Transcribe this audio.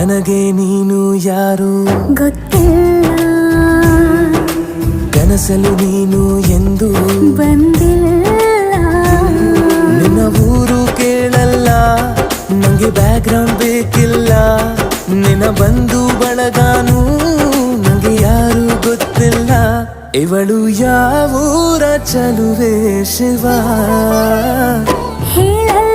ನನಗೆ ನೀನು ಯಾರು ಗೊತ್ತಿಲ್ಲ, ಕನಸಲು ನೀನು ಎಂದು ಬಂದಿಲ್ಲ. ನಿನ್ನ ಊರು ಕೇಳಲ್ಲ, ನಂಗೆ ಬ್ಯಾಕ್ಗ್ರೌಂಡ್ ಬೇಕಿಲ್ಲ. ನಿನ್ನ ಬಂಧು ಬಳಗಾನು ನಂಗೆ ಯಾರು ಗೊತ್ತಿಲ್ಲ. ಇವಳು ಯಾವೂರ ಚಲುವೆ ಶಿವ ಹೇಳಲ್ಲ